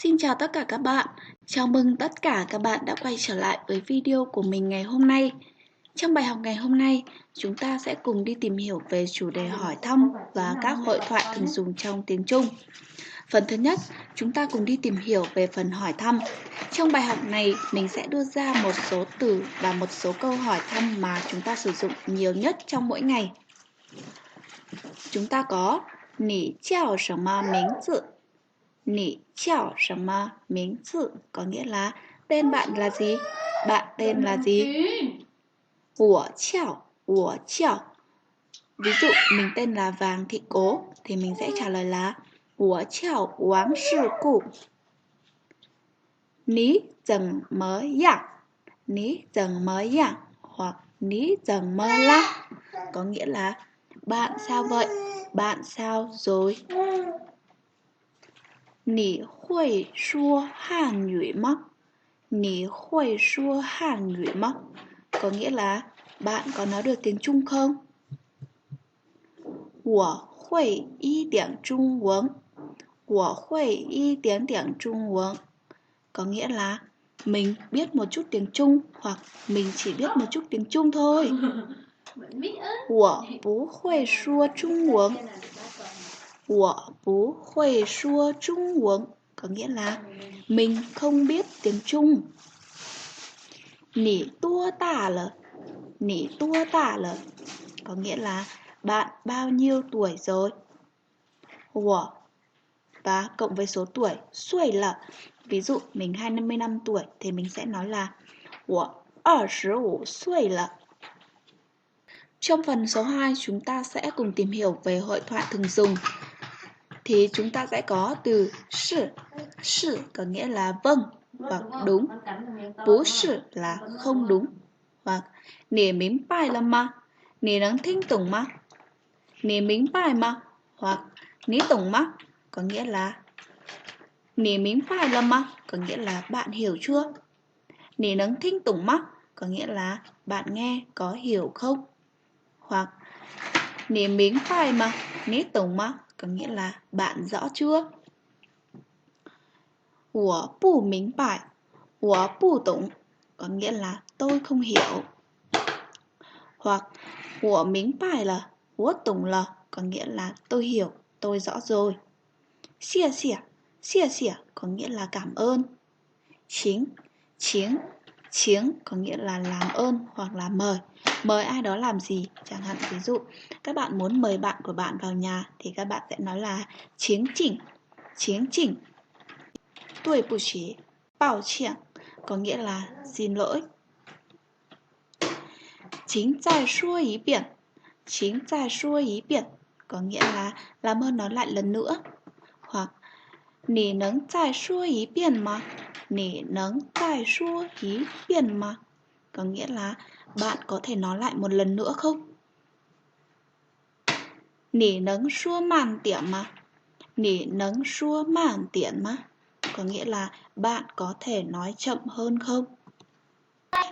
Xin chào tất cả các bạn. Chào mừng tất cả các bạn đã quay trở lại với video của mình ngày hôm nay. Trong bài học ngày hôm nay, chúng ta sẽ cùng đi tìm hiểu về chủ đề hỏi thăm và các hội thoại thường dùng trong tiếng Trung. Phần thứ nhất, chúng ta cùng đi tìm hiểu về phần hỏi thăm. Trong bài học này, mình sẽ đưa ra một số từ và một số câu hỏi thăm mà chúng ta sử dụng nhiều nhất trong mỗi ngày. Chúng ta có Nǐ jiào什么名字? Nǐ jiào什么名字? Có nghĩa là tên bạn là gì? Bạn tên là gì? Wo jiào. Ví dụ mình tên là Vàng Thị Cố thì mình sẽ trả lời là Wo jiào Wang Shi Gu. Ní dần mơ dạng. Ní dần mơ dạng hoặc ní dần mơ la. Có nghĩa là bạn sao vậy? Bạn sao rồi? Nǐ huì shuo hàn ngữ ma? Nǐ huì shuo hàn ngữ ma? Có nghĩa là bạn có nói được tiếng Trung không? Wo huì y điểm Trung Quốc. Wo huì y điểm Trung Quốc. Có nghĩa là mình biết một chút tiếng Trung hoặc mình chỉ biết một chút tiếng Trung thôi. Wo bú huì shuo Trung Quốc. Wo bú huì shuo Trung Quốc. Có nghĩa là mình không biết tiếng Trung. Nǐ tua tà lờ. Nǐ tua tà lờ. Có nghĩa là bạn bao nhiêu tuổi rồi? Wo và cộng với số tuổi xuôi lờ. Ví dụ mình 25 tuổi thì mình sẽ nói là Wo 25 xuôi lờ. Trong phần số 2 chúng ta sẽ cùng tìm hiểu về hội thoại thường dùng. Thì chúng ta sẽ có từ sư. Sư có nghĩa là vâng hoặc đúng. Bú sư là không đúng. Hoặc nǐ mính bài了吗? Nǐ能听懂吗? Nǐ mính bài mà? Hoặc nǐ懂吗? Có nghĩa là nǐ mính bài了吗? Có nghĩa là bạn hiểu chưa? Nǐ能听懂吗? Có nghĩa là bạn nghe có hiểu không? Hoặc nǐ mính bài mà? Nǐ懂吗? Có nghĩa là bạn rõ chưa? Wo bù mính bài. Wo bù懂. Có nghĩa là tôi không hiểu. Hoặc Wo mính bài là Wo懂了. Có nghĩa là tôi hiểu, tôi rõ rồi. Xie xie. Xie xie có nghĩa là cảm ơn. Chính. Có nghĩa là làm ơn hoặc là mời. Mời ai đó làm gì? Chẳng hạn ví dụ các bạn muốn mời bạn của bạn vào nhà thì các bạn sẽ nói là Chính chỉnh. Đối不起, bảo qian có nghĩa là xin lỗi. Chính再说一遍. Chính再说一遍có nghĩa là làm ơn nói lại lần nữa. Hoặc nǐ nấng再说一遍吗? Nǐ nấng再说一遍吗? Có nghĩa là bạn có thể nói lại một lần nữa không? Nǐ nấng说慢点吗? Nǐ nấng说慢点吗? Có nghĩa là bạn có thể nói chậm hơn không?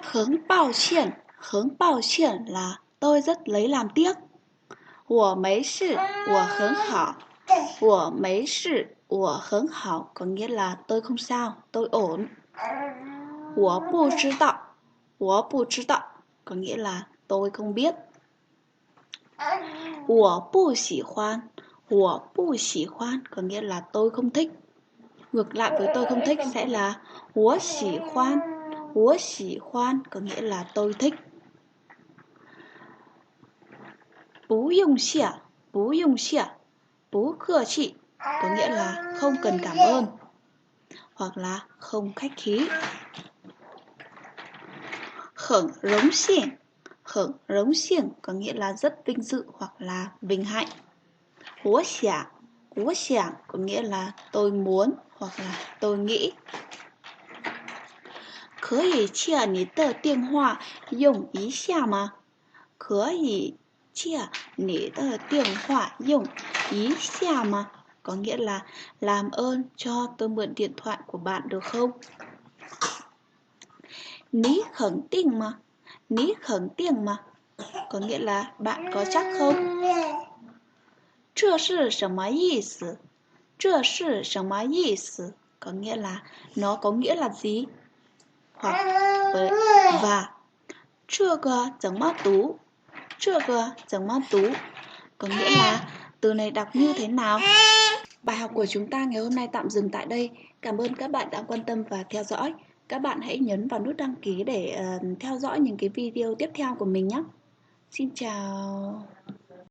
Hớng bao xiển là tôi rất lấy làm tiếc. Wo mấy sự, wo hớng hảo. Wo mấy sự, wo hớng hảo có nghĩa là tôi không sao, tôi ổn. Wo bù zhi đạo có nghĩa là tôi không biết. Wo bù xỉ hoan có nghĩa là tôi không thích. Ngược lại với tôi không thích sẽ là Wo xỉ hoan có nghĩa là tôi thích. Bú dùng xỉa, bú khơ chị có nghĩa là không cần cảm ơn hoặc là không khách khí. Khẩn rống xiển có nghĩa là rất vinh dự hoặc là vinh hạnh. Wo xiảng có nghĩa là tôi muốn hoặc là tôi nghĩ. 可以借你的电话用一下吗? 可以借你的电话用一下吗? Có nghĩa là làm ơn cho tôi mượn điện thoại của bạn được không? Ní khẩn定mà? Ní khẩn定mà? Có nghĩa là bạn có chắc không? 这是什么意思? 这是什么意思? có nghĩa là nó có nghĩa là gì? Hoặc và 这个怎么读? 这个怎么读? Có nghĩa là từ này đọc như thế nào? Bài học của chúng ta ngày hôm nay tạm dừng tại đây. Cảm ơn các bạn đã quan tâm và theo dõi. Các bạn hãy nhấn vào nút đăng ký để theo dõi những cái video tiếp theo của mình nhé. Xin chào.